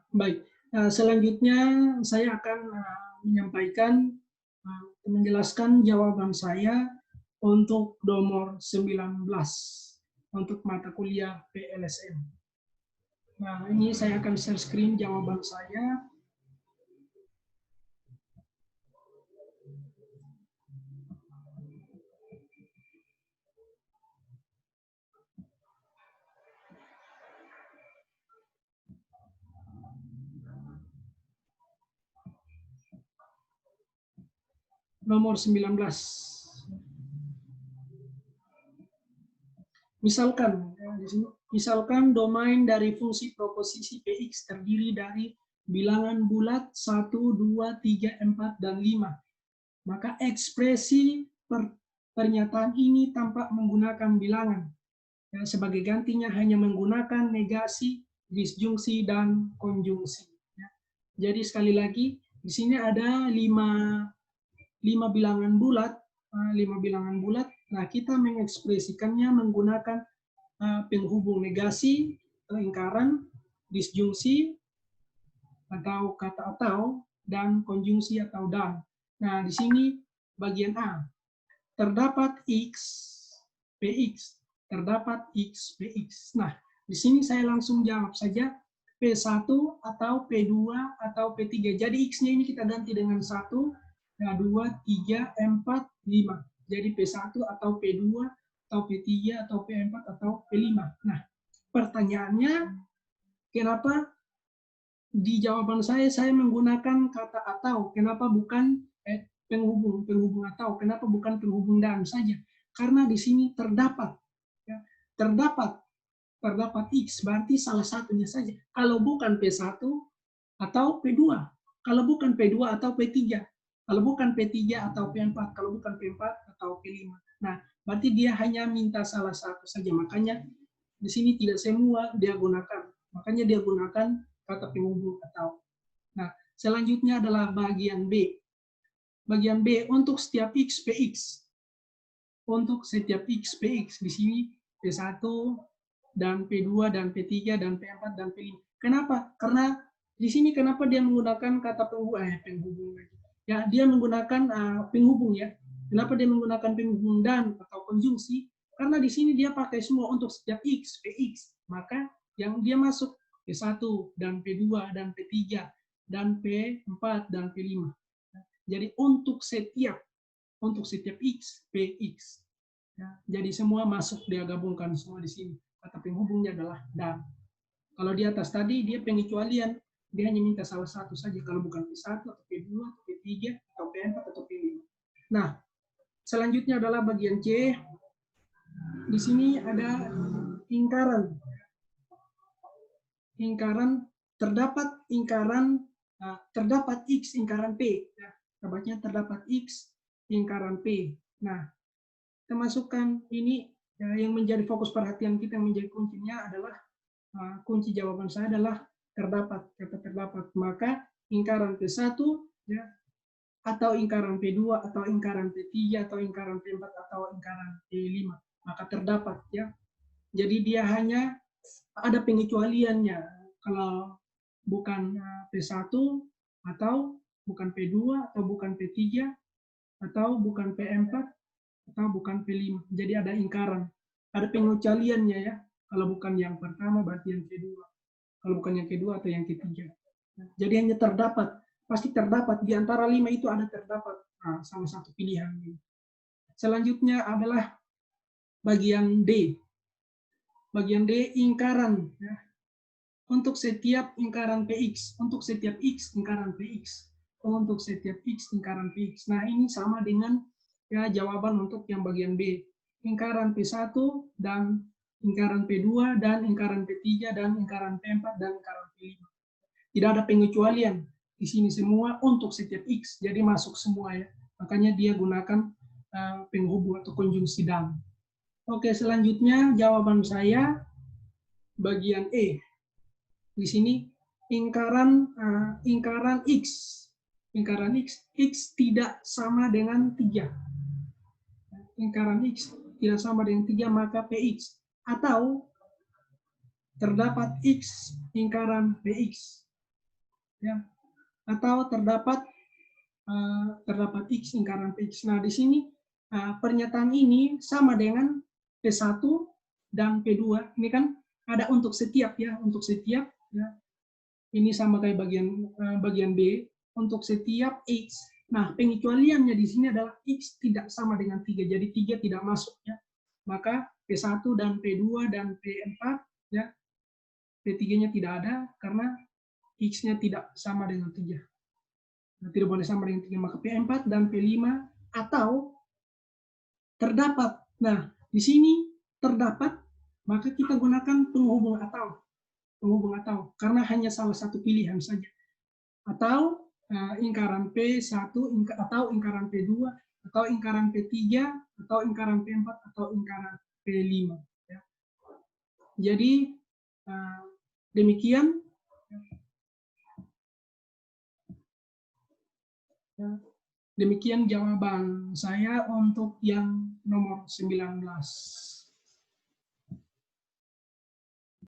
Baik. Selanjutnya saya akan menyampaikan, menjelaskan jawaban saya untuk nomor 19 untuk mata kuliah PLSM. Nah, ini saya akan share screen jawaban saya. Nomor 19. Misalkan domain dari fungsi proposisi Px terdiri dari bilangan bulat 1, 2, 3, 4, dan 5. Maka ekspresi pernyataan ini tampak menggunakan bilangan. Sebagai gantinya hanya menggunakan negasi, disjungsi, dan konjungsi. Jadi sekali lagi, di sini ada 5 bilangan bulat, 5 bilangan bulat. Nah, kita mengekspresikannya menggunakan penghubung negasi atau lingkaran, disjungsi atau kata atau, dan konjungsi atau dan. Nah, di sini bagian A. Terdapat X, Px. Terdapat X, Px. Nah, di sini saya langsung jawab saja P1 atau P2 atau P3. Jadi X-nya ini kita ganti dengan 1, 2, 3, 4, 5. Jadi P1 atau P2 atau P3 atau P4 atau P5. Nah, pertanyaannya, kenapa di jawaban saya menggunakan kata atau? Kenapa bukan penghubung atau? Kenapa bukan penghubung dan saja? Karena di sini terdapat, ya, terdapat X, berarti salah satunya saja. Kalau bukan P1 atau P2, kalau bukan P2 atau P3, kalau bukan P3 atau P4, kalau bukan P4 atau P5. Nah, berarti dia hanya minta salah satu saja. Makanya di sini tidak semua dia gunakan. Makanya dia gunakan kata penghubung atau. Nah, selanjutnya adalah bagian B. Bagian B, untuk setiap X, Px. Untuk setiap X, Px. Di sini P1 dan P2 dan P3 dan P4 dan P5. Kenapa? Karena di sini kenapa dia menggunakan kata penghubung? Ya, dia menggunakan penghubung ya. Kenapa dia menggunakan penghubung dan atau konjungsi? Karena di sini dia pakai semua untuk setiap X, Px. Maka yang dia masuk P1 dan P2 dan P3 dan P4 dan P5. Jadi untuk setiap X, Px. Ya, jadi semua masuk, dia gabungkan semua di sini. Kata penghubungnya adalah dan. Kalau di atas tadi dia pengecualian, dia hanya minta salah satu saja, kalau bukan P1 atau P2 atau P3 atau P4 atau P5. Nah, selanjutnya adalah bagian C. Di sini ada lingkaran. Terdapat X lingkaran P. Nah, terdapat terdapat X lingkaran P. Nah, kita masukkan ini yang menjadi fokus perhatian kita, yang menjadi kuncinya adalah kunci jawaban saya adalah terdapat, kata terdapat. Maka lingkaran P1 ya, atau lingkaran P2 atau lingkaran P3 atau lingkaran P4 atau lingkaran P5, maka terdapat ya. Jadi dia hanya ada pengecualiannya. Kalau bukan P1 atau bukan P2 atau bukan P3 atau bukan P4 atau bukan P5. Jadi ada lingkaran. Ada pengecualiannya ya. Kalau bukan yang pertama berarti yang kedua. Kalau bukan yang kedua atau yang ketiga. Jadi hanya terdapat. Pasti terdapat. Di antara 5 itu ada terdapat. Nah, salah satu pilihan. Selanjutnya adalah bagian D. Bagian D, lingkaran. Ya. Untuk setiap lingkaran Px. Untuk setiap X, lingkaran Px. Untuk setiap X, lingkaran Px. Nah, ini sama dengan ya jawaban untuk yang bagian B. Lingkaran P1 dan lingkaran P2 dan lingkaran P3 dan lingkaran P4 dan lingkaran P5. Tidak ada pengecualian. Di sini semua untuk setiap X. Jadi masuk semua ya. Makanya dia gunakan penghubung atau konjungsi dan. Oke, selanjutnya jawaban saya bagian E. Di sini lingkaran X. Lingkaran X tidak sama dengan 3. Lingkaran X tidak sama dengan 3, maka Px. Atau terdapat X lingkaran PX, ya, atau terdapat X lingkaran PX. Nah, di sini pernyataan ini sama dengan P1 dan P2. Ini kan ada untuk setiap, ya, untuk setiap, ya. Ini sama kayak bagian B, untuk setiap X. Nah, pengecualiannya di sini adalah X tidak sama dengan 3, jadi 3 tidak masuk, ya. Maka P1 dan P2 dan P4, ya, P3-nya tidak ada karena X-nya tidak sama dengan 3. Nah, tidak boleh sama dengan 3, maka P4 dan P5 atau terdapat. Nah, di sini terdapat, maka kita gunakan penghubung atau, karena hanya salah satu pilihan saja. Atau lingkaran P1 atau lingkaran P2 atau lingkaran P3 atau lingkaran P4 atau lingkaran P5, ya. Jadi demikian, ya, demikian jawaban saya untuk yang nomor 19.